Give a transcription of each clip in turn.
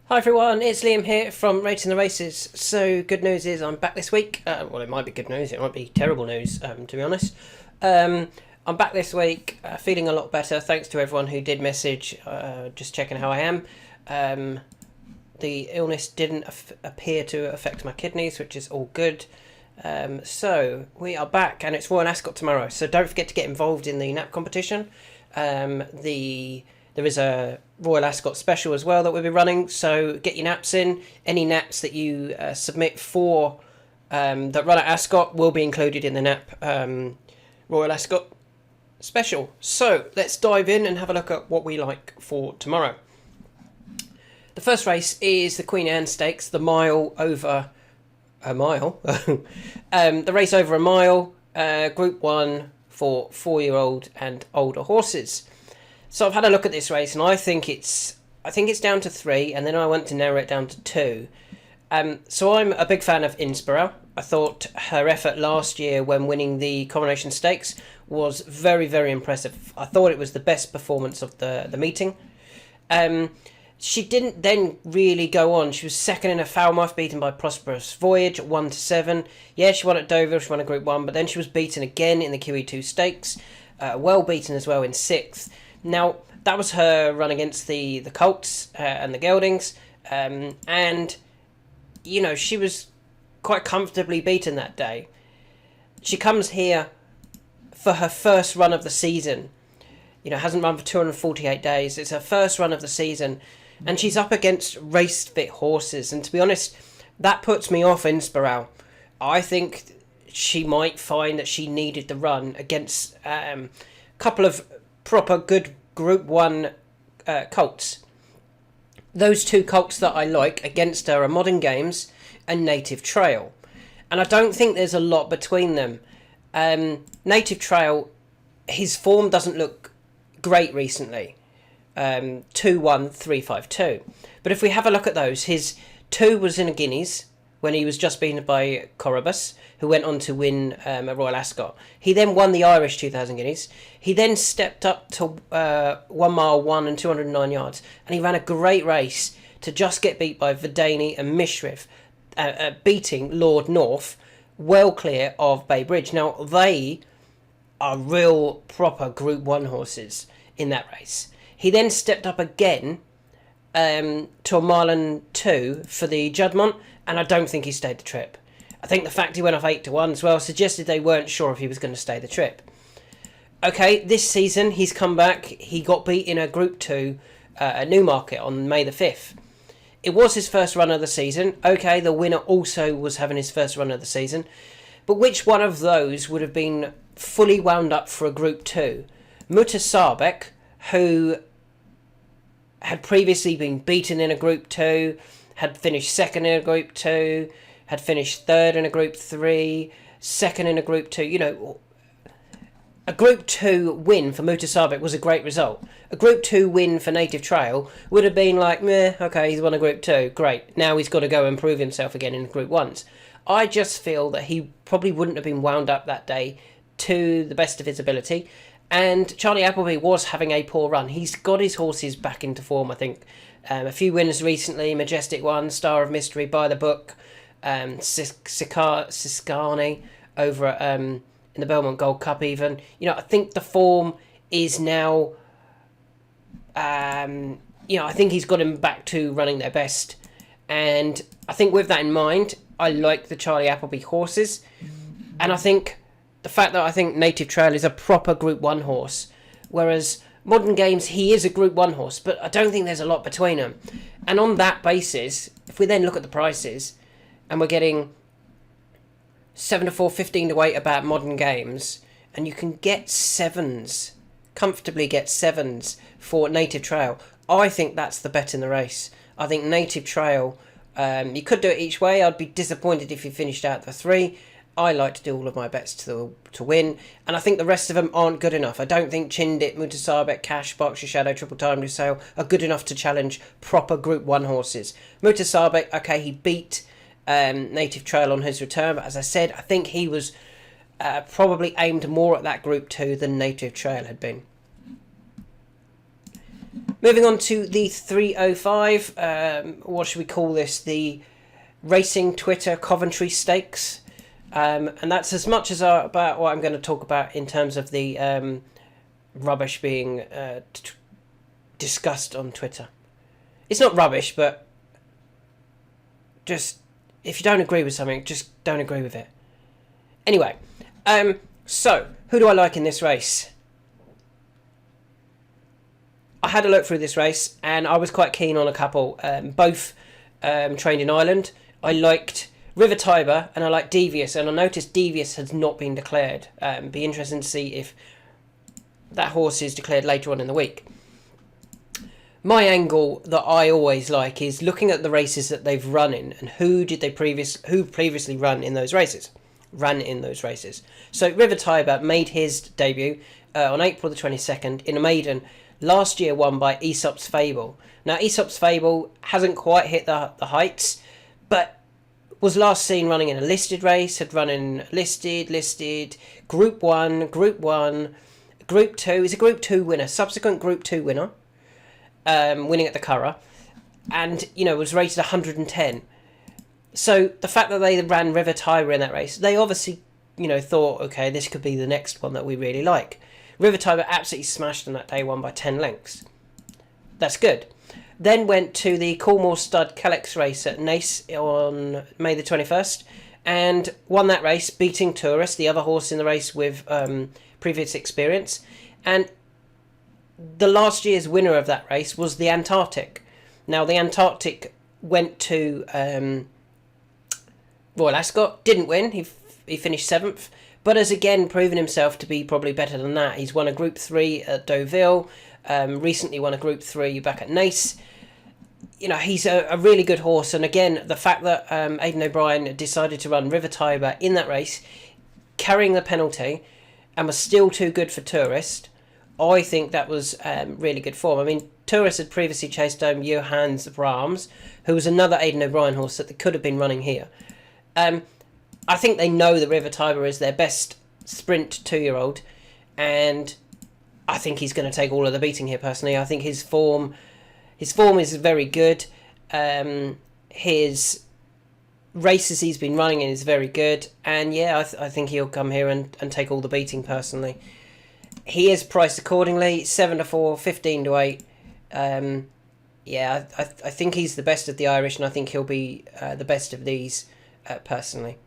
Hi everyone, it's Liam here from Rating the Races. So good news is I'm back this week. Well, it might be good news, it might be terrible news, to be honest. I'm back this week, feeling a lot better. Thanks to everyone who did message, just checking how I am. The illness didn't appear to affect my kidneys, which is all good. So we are back, and it's Royal Ascot tomorrow. So don't forget to get involved in the nap competition. There is a Royal Ascot special as well that we'll be running, so get your naps in. Any naps that you submit for that run at Ascot will be included in the nap Royal Ascot special. So let's dive in and have a look at what we like for tomorrow. The first race is the Queen Anne Stakes, the mile over a mile. The race over a mile, Group 1 for 4-year-old and older horses. So I've had a look at this race, and I think it's down to 3, and then I want to narrow it down to 2. So I'm a big fan of Inspiral. I thought her effort last year when winning the Coronation Stakes was very, very impressive. I thought it was the best performance of the meeting. She didn't then really go on. She was second in a Falmouth, beaten by Prosperous Voyage at 1-7. Yeah, she won at Dover, she won at Group 1, but then she was beaten again in the QE2 Stakes. Well beaten as well in 6th. Now, that was her run against the Colts and the Geldings, and, you know, she was quite comfortably beaten that day. She comes here for her first run of the season. You know, hasn't run for 248 days. It's her first run of the season, and she's up against race-fit horses, and to be honest, that puts me off Inspiral. I think she might find that she needed the run against a couple of proper good Group 1 colts. Those two colts that I like against her are Modern Games and Native Trail, and I don't think there's a lot between them. Native Trail, his form doesn't look great recently. 2-1-3-5-2, but if we have a look at those, his 2 was in a Guineas when he was just beaten by Corobus, who went on to win a Royal Ascot. He then won the Irish 2000 Guineas. He then stepped up to 1 mile 1 and 209 yards, and he ran a great race to just get beat by Verdani and Mishriff, beating Lord North well clear of Bay Bridge. Now, they are real proper Group 1 horses in that race. He then stepped up again to a mile and 2 for the Juddmonte, and I don't think he stayed the trip. I think the fact he went off 8-1 as well suggested they weren't sure if he was going to stay the trip. Okay, this season he's come back. He got beat in a Group 2 at Newmarket on May the 5th. It was his first run of the season. Okay, the winner also was having his first run of the season. But which one of those would have been fully wound up for a Group 2? Mutasabek, who had previously been beaten in a Group 2, had finished second in a Group 2, had finished third in a Group 3, second in a Group 2. You know, a Group 2 win for Mutasabek was a great result. A Group 2 win for Native Trail would have been like, meh, okay, he's won a Group 2, great. Now he's got to go and prove himself again in Group 1s. I just feel that he probably wouldn't have been wound up that day to the best of his ability. And Charlie Appleby was having a poor run. He's got his horses back into form, I think. A few winners recently, Majestic 1, Star of Mystery, By the Book, Siscani over in the Belmont Gold Cup even. You know, I think the form is now, I think he's got him back to running their best. And I think with that in mind, I like the Charlie Appleby horses. And I think the fact that I think Native Trail is a proper Group 1 horse, whereas Modern Games, he is a Group 1 horse, but I don't think there's a lot between them. And on that basis, if we then look at the prices, and we're getting 7-4, 15-8 about Modern Games, and you can get 7s, comfortably get 7s for Native Trail, I think that's the bet in the race. I think Native Trail, you could do it each way. I'd be disappointed if you finished out the 3. I like to do all of my bets to win, and I think the rest of them aren't good enough. I don't think Chindit, Mutasabek, Cash, Berkshire Shadow, Triple Time to Sale are good enough to challenge proper Group 1 horses. Mutasabek, okay, he beat Native Trail on his return, but as I said, I think he was probably aimed more at that Group 2 than Native Trail had been. Moving on to the 305. What should we call this? The Racing Twitter Coventry Stakes. And that's as much as about what I'm going to talk about in terms of the rubbish being discussed on Twitter. It's not rubbish, but just if you don't agree with something, just don't agree with it. Anyway, so who do I like in this race? I had a look through this race and I was quite keen on a couple, both trained in Ireland. I liked River Tiber and I liked Devious, and I noticed Devious has not been declared. Be interesting to see if that horse is declared later on in the week. My angle that I always like is looking at the races that they've run in and who previously ran in those races. So River Tiber made his debut on April the 22nd in a maiden. Last year won by Aesop's Fable. Now Aesop's Fable hasn't quite hit the heights, but was last seen running in a listed race, had run in listed, Group 1, Group 2. He's a Group 2 winner, subsequent Group 2 winner, winning at the Curragh, and, was rated 110. So the fact that they ran River Tiber in that race, they obviously, thought, okay, this could be the next one that we really like. River Tiber absolutely smashed on that day, won by 10 lengths. That's good. Then went to the Coolmore Stud Kellex race at Naas on May the 21st and won that race, beating Tourist, the other horse in the race with previous experience. And the last year's winner of that race was the Antarctic. Now, the Antarctic went to Royal Ascot, didn't win, he finished 7th, but has again proven himself to be probably better than that. He's won a Group 3 at Deauville, recently won a Group 3 back at Naas. He's a really good horse, and again, the fact that Aidan O'Brien decided to run River Tiber in that race, carrying the penalty, and was still too good for Tourist, I think that was really good form. I mean, Tourist had previously chased home Johannes Brahms, who was another Aidan O'Brien horse that could have been running here. I think they know that River Tiber is their best sprint 2-year-old, and I think he's going to take all of the beating here, personally. I think his form is very good. His races he's been running in is very good, and I think he'll come here and take all the beating, personally. He is priced accordingly, 7-4, 15-8. I think he's the best of the Irish, and I think he'll be the best of these, personally.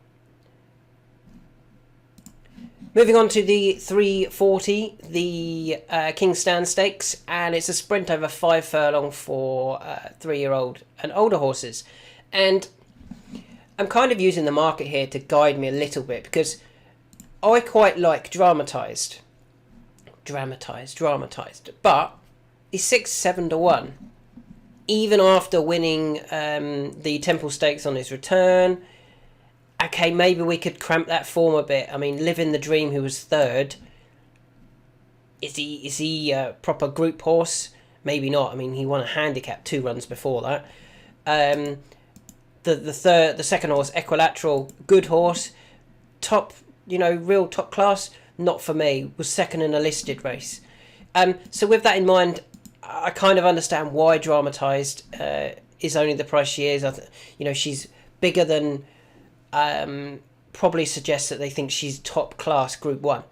Moving on to the 340, the King's Stand Stakes, and it's a sprint over 5 furlong for 3-year-old and older horses. And I'm kind of using the market here to guide me a little bit, because I quite like dramatised, but he's 6-7-1, even after winning the Temple Stakes on his return. Okay, maybe we could cramp that form a bit. I mean, Living the Dream, who was 3rd, is he a proper group horse? Maybe not. I mean, he won a handicap 2 runs before that. The second horse, Equilateral, good horse, top, real top class. Not for me. Was 2nd in a listed race. So with that in mind, I kind of understand why dramatised is only the price she is. She's bigger than. Probably suggests that they think she's top class Group 1.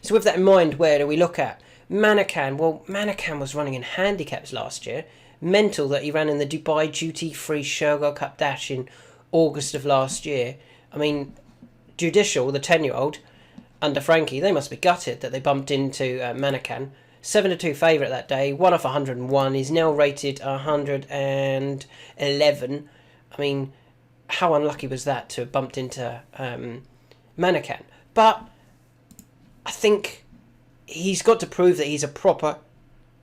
So with that in mind, where do we look at? Manakan. Well, Manakan was running in handicaps last year. Mental that he ran in the Dubai Duty Free Shergold Cup Dash in August of last year. I mean, Judicial, the 10-year-old, under Frankie, they must be gutted that they bumped into Manakan. 7-2 favourite that day, 1 off 101. He's now rated 111. I mean, how unlucky was that to have bumped into Manakan? But I think he's got to prove that he's a proper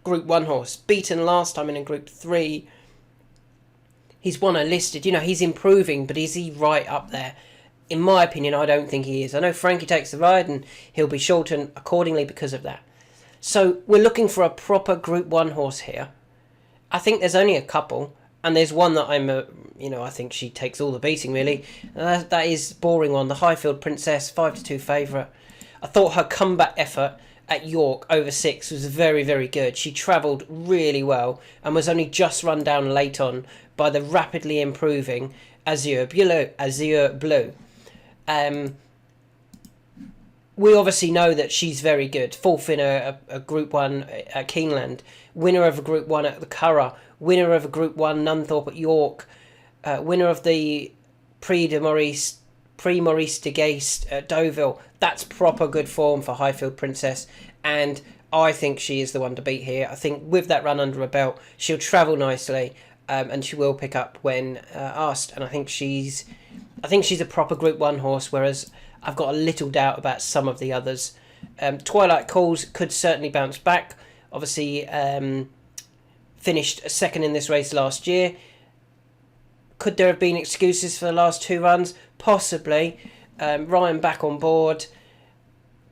Group 1 horse. Beaten last time in a Group 3. He's won a listed. He's improving, but is he right up there? In my opinion, I don't think he is. I know Frankie takes the ride and he'll be shortened accordingly because of that. So we're looking for a proper Group 1 horse here. I think there's only a couple. And there's one that I think she takes all the beating, really. That is boring one. The Highfield Princess, 5-2 favourite. I thought her comeback effort at York over 6 was very, very good. She travelled really well and was only just run down late on by the rapidly improving Azure Bleu. We obviously know that she's very good. 4th in a Group 1 at Keeneland, winner of a Group 1 at the Curragh, winner of a Group 1 Nunthorpe at York, winner of the Prix Maurice de Geest at Deauville. That's proper good form for Highfield Princess, and I think she is the one to beat here. I think with that run under her belt, she'll travel nicely, and she will pick up when asked. And I think she's a proper Group 1 horse, whereas I've got a little doubt about some of the others. Twilight Calls could certainly bounce back. Obviously, finished second in this race last year. Could there have been excuses for the last 2 runs? Possibly. Ryan back on board.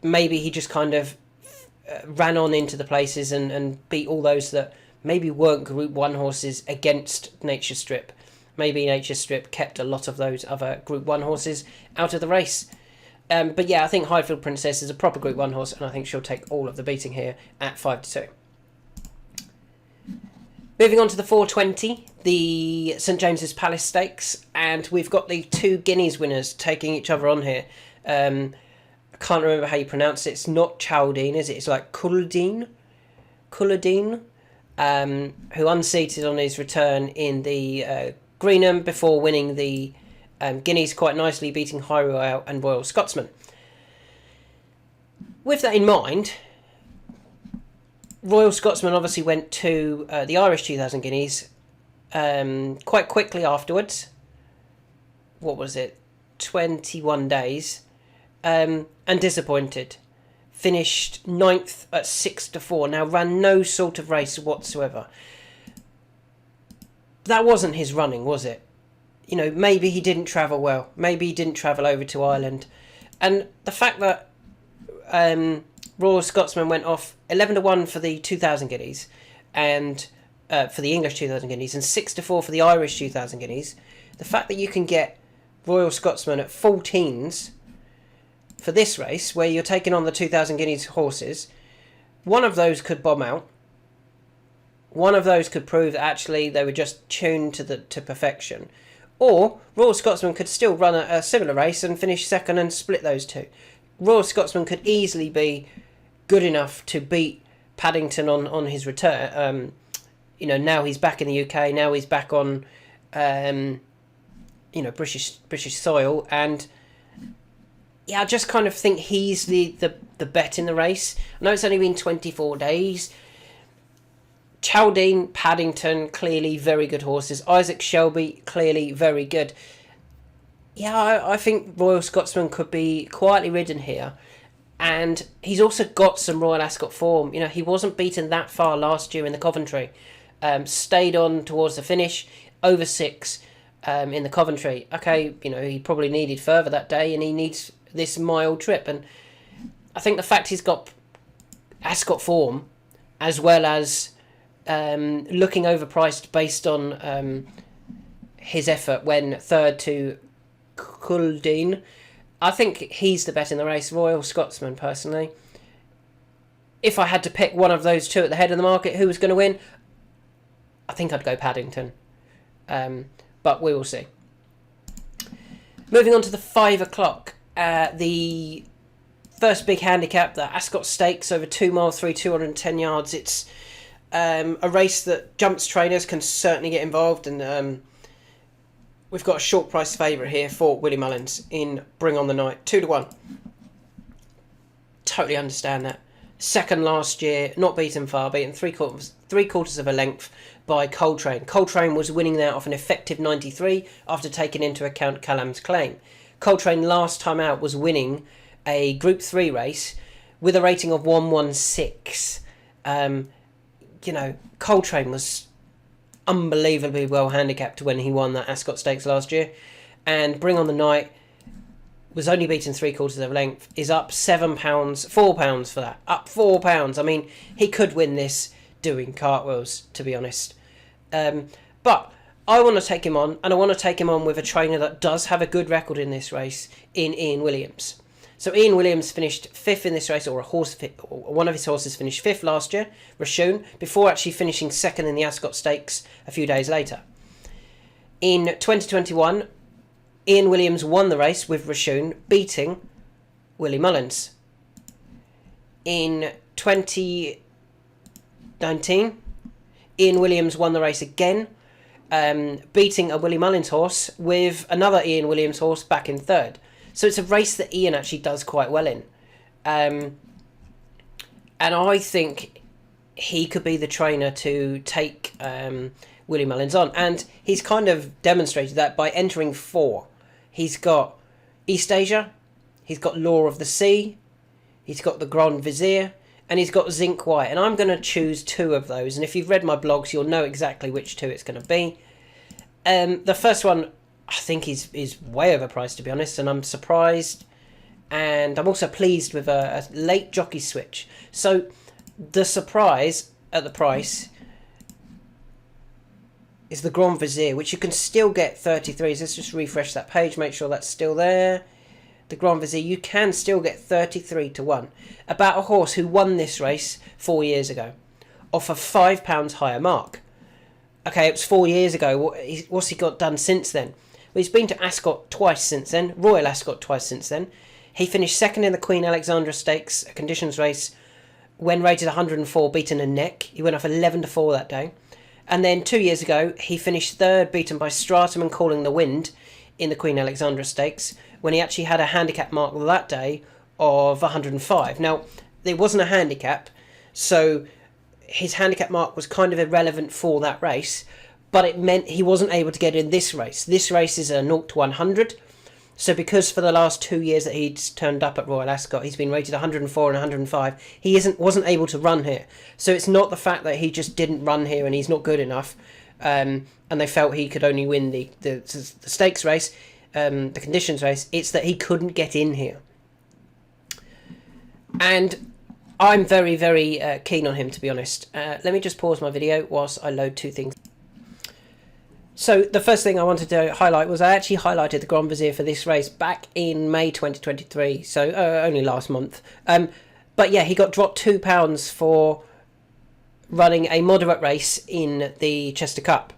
Maybe he just kind of ran on into the places and beat all those that maybe weren't Group 1 horses against Nature Strip. Maybe Nature Strip kept a lot of those other Group 1 horses out of the race. But yeah, I think Highfield Princess is a proper Group 1 horse, and I think she'll take all of the beating here at 5-2. Moving on to the 420, the St James's Palace Stakes, and we've got the 2 Guineas winners taking each other on here. I can't remember how you pronounce it. It's not Chaldine, is it? It's like Culloden, who unseated on his return in the Greenham before winning the Guineas quite nicely, beating High Royale and Royal Scotsman. With that in mind, Royal Scotsman obviously went to the Irish 2000 Guineas quite quickly afterwards. What was it? 21 days. And disappointed. Finished 9th at 6-4. Now ran no sort of race whatsoever. That wasn't his running, was it? You know, maybe he didn't travel well. Maybe he didn't travel over to Ireland. And the fact that Royal Scotsman went off 11-1 for the 2000 Guineas and for the English 2000 Guineas and 6-4 for the Irish 2000 Guineas, the fact that you can get Royal Scotsman at 14s for this race, where you're taking on the 2000 Guineas horses, one of those could bomb out. One of those could prove that actually they were just tuned to perfection. Or Royal Scotsman could still run a similar race and finish second and split those two. Royal Scotsman could easily be good enough to beat Paddington on his return. Now he's back in the UK. Now he's back on, British soil. And yeah, I just kind of think he's the bet in the race. I know it's only been 24 days. Chaldine, Paddington, clearly very good horses. Isaac Shelby, clearly very good. Yeah, I think Royal Scotsman could be quietly ridden here. And he's also got some Royal Ascot form. You know, he wasn't beaten that far last year in the Coventry. Stayed on towards the finish, over 6 in the Coventry. Okay, he probably needed further that day and he needs this mile trip. And I think the fact he's got Ascot form, as well as looking overpriced based on his effort when third to Culloden, I think he's the bet in the race. Royal Scotsman, personally. If I had to pick one of those two at the head of the market, who was going to win, I think I'd go Paddington. But we will see. Moving on to the 5 o'clock. The first big handicap, the Ascot Stakes, over 2 miles, 210 yards. It's a race that jumps trainers can certainly get involved, and we've got a short price favourite here for Willie Mullins in Bring on the Night, 2-1. Totally understand that. Second last year, not beaten far, beaten three quarters of a length by Coltrane. Coltrane was winning there off an effective 93 after taking into account Callum's claim. Coltrane last time out was winning a Group 3 race with a rating of 116. Coltrane was unbelievably well handicapped when he won that Ascot Stakes last year. And Bring on the Night was only beaten 3 quarters of a length, is up £7, £4 for that. Up £4. I mean, he could win this doing cartwheels, to be honest. But I want to take him on, and I want to take him on with a trainer that does have a good record in this race, in Ian Williams. So Ian Williams finished 5th in this race, or one of his horses finished 5th last year, Rashun, before actually finishing 2nd in the Ascot Stakes a few days later. In 2021, Ian Williams won the race with Rashun, beating Willie Mullins. In 2019, Ian Williams won the race again, beating a Willie Mullins horse with another Ian Williams horse back in 3rd. So it's a race that Ian actually does quite well in. And I think he could be the trainer to take Willie Mullins on. And he's kind of demonstrated that by entering 4. He's got East Asia, he's got Law of the Sea, he's got the Grand Vizier, and he's got Zinc White. And I'm going to choose 2 of those. And if you've read my blogs, you'll know exactly which 2 it's going to be. The first one, I think is way overpriced, to be honest, and I'm surprised, and I'm also pleased with a late jockey switch. So the surprise at the price is the Grand Vizier, which you can still get 33s. Let's just refresh that page, make sure that's still there. The Grand Vizier, you can still get 33 to 1. About a horse who won this race 4 years ago, off a £5 higher mark. Okay, it was 4 years ago. What's he got done since then? Well, he's been to Ascot twice since then, Royal Ascot twice since then. He finished 2nd in the Queen Alexandra Stakes, a conditions race, when rated 104, beaten a neck. He went off 11 to 4 that day. And then 2 years ago, he finished 3rd, beaten by Stratum and Calling the Wind in the Queen Alexandra Stakes, when he actually had a handicap mark that day of 105. Now, it wasn't a handicap, so his handicap mark was kind of irrelevant for that race, but it meant he wasn't able to get in this race. This race is a 0 to 100. So because for the last 2 years that he'd turned up at Royal Ascot, he's been rated 104 and 105, he wasn't able to run here. So it's not the fact that he just didn't run here and he's not good enough, and they felt he could only win the stakes race, the conditions race. It's that he couldn't get in here. And I'm very, very keen on him, to be honest. Let me just pause my video whilst I load 2 things. So the first thing I wanted to highlight was I actually highlighted the Grand Vizier for this race back in May 2023, so only last month. But yeah, he got dropped £2 for running a moderate race in the Chester Cup.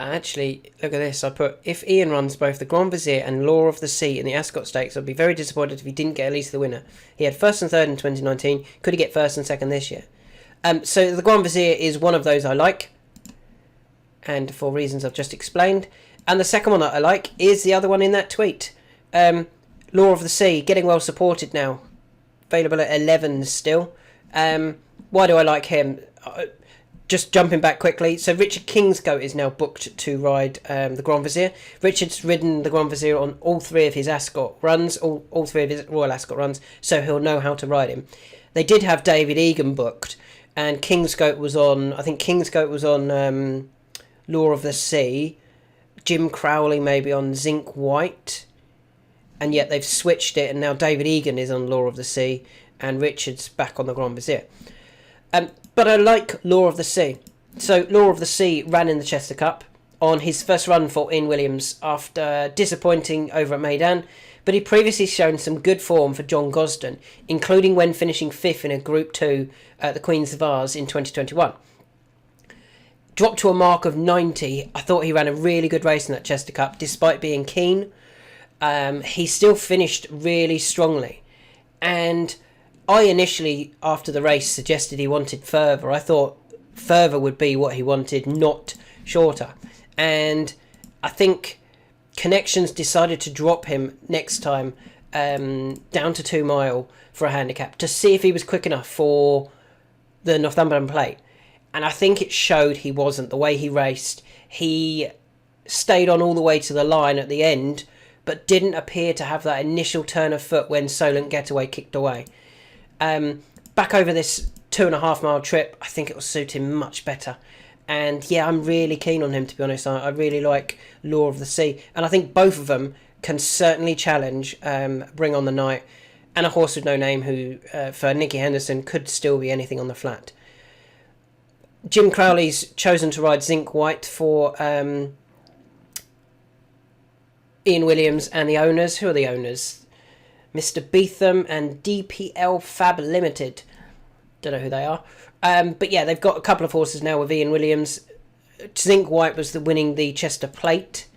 Actually, look at this. I put, if Ian runs both the Grand Vizier and Law of the Sea in the Ascot Stakes, I'd be very disappointed if he didn't get at least the winner. He had 1st and 3rd in 2019. Could he get 1st and 2nd this year? So the Grand Vizier is one of those I like, and for reasons I've just explained. And the second one that I like is the other one in that tweet. Law of the Sea, getting well supported now. Available at 11 still. Why do I like him? Just jumping back quickly. So Richard Kingscote is now booked to ride the Grand Vizier. Richard's ridden the Grand Vizier on all 3 of his Ascot runs, all 3 of his Royal Ascot runs, so he'll know how to ride him. They did have David Egan booked, and Kingscote was on, I think Kingscote was on Law of the Sea, Jim Crowley maybe on Zinc White, and yet they've switched it, and now David Egan is on Law of the Sea, and Richard's back on the Grand Vizier. But I like Law of the Sea. So Law of the Sea ran in the Chester Cup on his first run for Ian Williams after disappointing over at Meydan, but he'd previously shown some good form for John Gosden, including when finishing 5th in a Group 2 at the Queen's Vase in 2021. Dropped to a mark of 90. I thought he ran a really good race in that Chester Cup, despite being keen. He still finished really strongly. And I initially, after the race, suggested he wanted further. I thought further would be what he wanted, not shorter. And I think Connections decided to drop him next time down to 2 mile for a handicap to see if he was quick enough for the Northumberland Plate. And I think it showed he wasn't. The way he raced, he stayed on all the way to the line at the end, but didn't appear to have that initial turn of foot when Solent Getaway kicked away. Back over this 2.5 mile trip, I think it will suit him much better. And yeah, I'm really keen on him, to be honest. I really like Law of the Sea. And I think both of them can certainly challenge Bring on the Night, and a horse with no name who, for Nicky Henderson, could still be anything on the flat. Jim Crowley's chosen to ride Zinc White for Ian Williams and the owners. Who are the owners? Mr. Beetham and DPL Fab Limited. Don't know who they are. But yeah, they've got a couple of horses now with Ian Williams. Zinc White was winning the Chester Plate.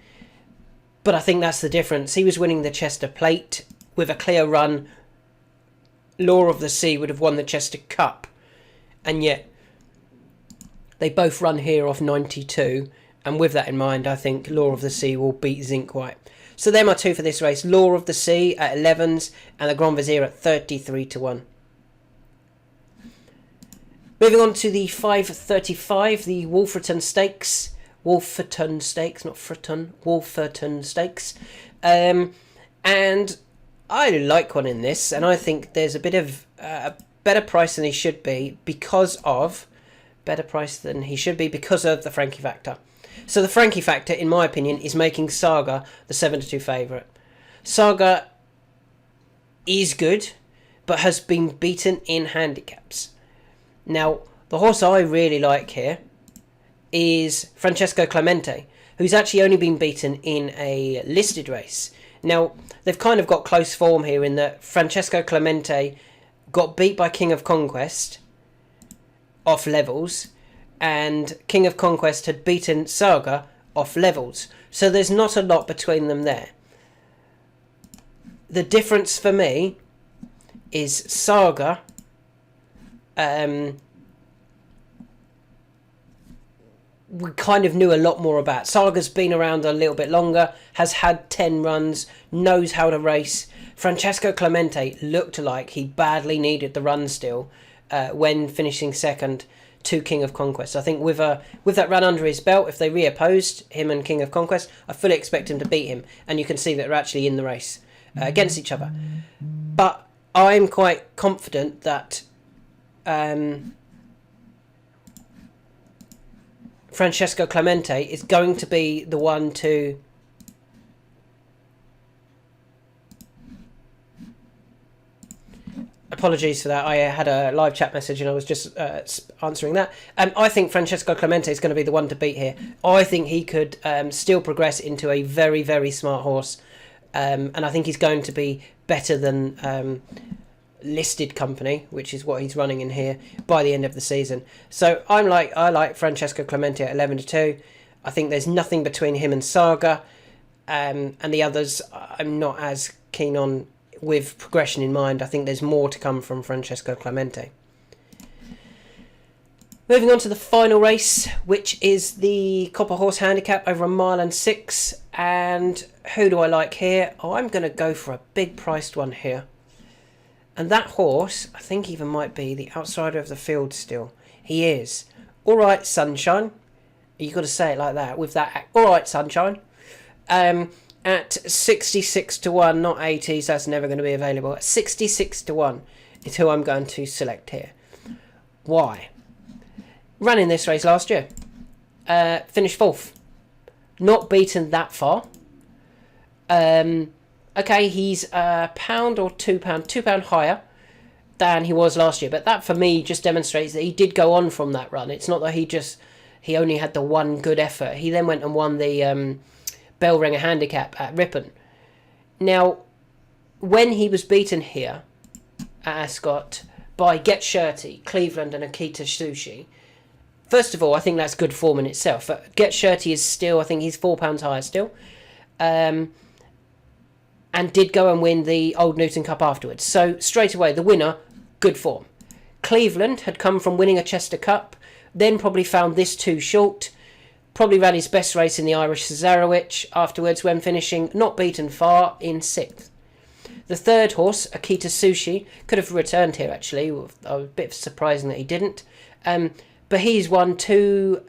But I think that's the difference. He was winning the Chester Plate with a clear run. Law of the Sea would have won the Chester Cup. And yet, they both run here off 92. And with that in mind, I think Law of the Sea will beat Zinc White. So they're my two for this race. Law of the Sea at 11s and the Grand Vizier at 33 to 1. Moving on to the 5:35, the Wolverton Stakes. Wolverton Stakes, not Fritton. Wolverton Stakes. And I like one in this, and I think there's a bit of a better price than he should be because of the Frankie factor. So the Frankie factor, in my opinion, is making Saga the 7-2 favourite. Saga is good, but has been beaten in handicaps. Now, the horse I really like here is Francesco Clemente, who's actually only been beaten in a listed race. Now, they've kind of got close form here in that Francesco Clemente got beat by King of Conquest off levels, and King of Conquest had beaten Saga off levels. So there's not a lot between them there. The difference for me is Saga we kind of knew a lot more about. Saga's been around a little bit longer, has had 10 runs, knows how to race. Francesco Clemente looked like he badly needed the run still when finishing second to King of Conquest. I think with that run under his belt, if they reopposed him and King of Conquest, I fully expect him to beat him. And you can see that they're actually in the race against each other. But I'm quite confident that Francesco Clemente is going to be the one to apologies for that. I had a live chat message and I was just answering that. I think Francesco Clemente is going to be the one to beat here. I think he could still progress into a very, very smart horse. And I think he's going to be better than listed company, which is what he's running in here, by the end of the season. So I like Francesco Clemente at 11-2. I think there's nothing between him and Saga, and the others I'm not as keen on with progression in mind. I think there's more to come from Francesco Clemente. Moving on to the final race, which is the Copper Horse Handicap over 1 mile 6. And who do I like here? Oh, I'm going to go for a big priced one here. And that horse, I think even might be the outsider of the field still. He is. All Right Sunshine. You've got to say it like that, with that. All Right Sunshine. At 66 to 1, not 80s, that's never going to be available. At 66 to 1 is who I'm going to select here. Why? Ran in this race last year. Finished 4th. Not beaten that far. Okay, he's £1 or £2 higher than he was last year. But that, for me, just demonstrates that he did go on from that run. It's not that he only had the one good effort. He then went and won the Bell Ringer Handicap at Ripon. Now, when he was beaten here at Ascot by Get Shirty, Cleveland and Akita Sushi, first of all, I think that's good form in itself. Get Shirty is still, I think he's £4 higher still. And did go and win the Old Newton Cup afterwards. So, straight away, the winner, good form. Cleveland had come from winning a Chester Cup, then probably found this too short, probably ran his best race in the Irish Cesarewitch afterwards when finishing not beaten far in 6th. The third horse, Akita Sushi, could have returned here actually. A bit surprising that he didn't. But he's won 2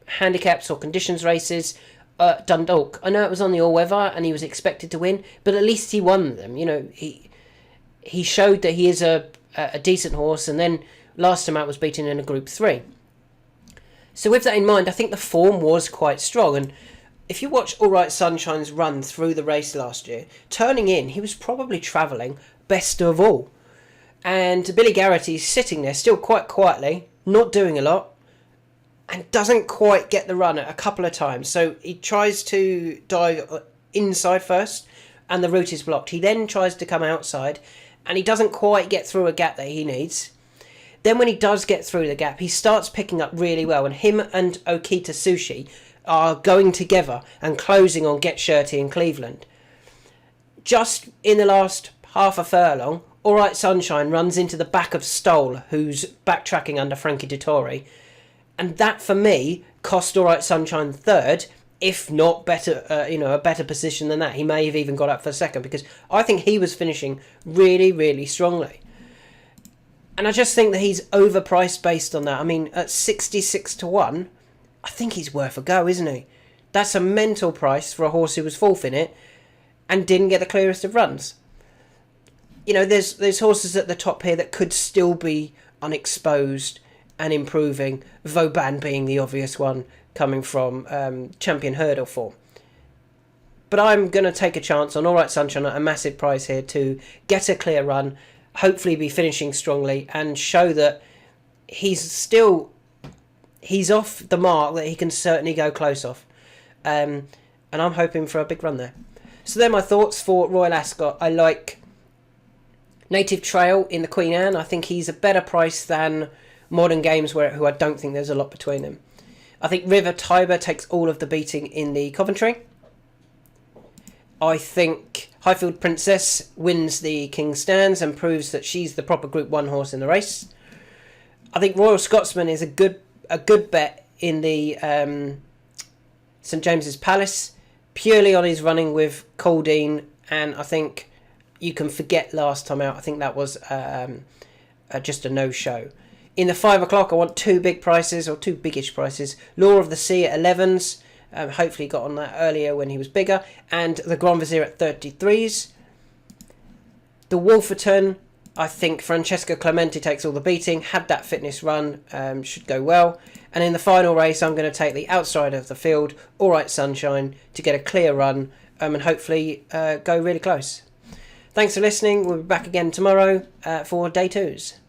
handicaps or conditions races, Dundalk. I know it was on the all-weather and he was expected to win, but at least he won them. You know, he showed that he is a decent horse, and then last time out was beaten in a Group 3. So with that in mind, I think the form was quite strong. And if you watch All Right Sunshine's run through the race last year, turning in, he was probably travelling best of all. And Billy Garrity's sitting there still quite quietly, not doing a lot, and doesn't quite get the run a couple of times. So he tries to dive inside first, and the route is blocked. He then tries to come outside, and he doesn't quite get through a gap that he needs. Then when he does get through the gap, he starts picking up really well, and him and Okita Sushi are going together and closing on Get Shirty in Cleveland. Just in the last half a furlong, All Right Sunshine runs into the back of Stoll, who's backtracking under Frankie Dettori, and that for me cost All Right Sunshine third, if not better, a better position than that. He may have even got up for second, because I think he was finishing really, really strongly. And I just think that he's overpriced based on that. I mean, at 66 to 1, I think he's worth a go, isn't he? That's a mental price for a horse who was fourth in it and didn't get the clearest of runs. You know, there's horses at the top here that could still be unexposed and improving, Vauban being the obvious one coming from champion hurdle form. But I'm going to take a chance on All Right Sunshine at a massive price here to get a clear run, hopefully be finishing strongly, and show that he's off the mark, that he can certainly go close off. And I'm hoping for a big run there. So they're my thoughts for Royal Ascot. I like Native Trail in the Queen Anne. I think he's a better price than Modern Games, who I don't think there's a lot between them. I think River Tiber takes all of the beating in the Coventry. I think Highfield Princess wins the King's Stands and proves that she's the proper Group 1 horse in the race. I think Royal Scotsman is a good bet in the St James's Palace, purely on his running with Coldine, and I think you can forget last time out. I think that was just a no-show. In the 5 o'clock, I want two big prices, or two biggish prices. Law of the Sea at 11s. Hopefully got on that earlier when he was bigger. And the Grand Vizier at 33s. The Wolverton, I think Francesco Clemente takes all the beating. Had that fitness run, should go well. And in the final race, I'm going to take the outside of the field, All Right Sunshine, to get a clear run and hopefully go really close. Thanks for listening. We'll be back again tomorrow for day 2s.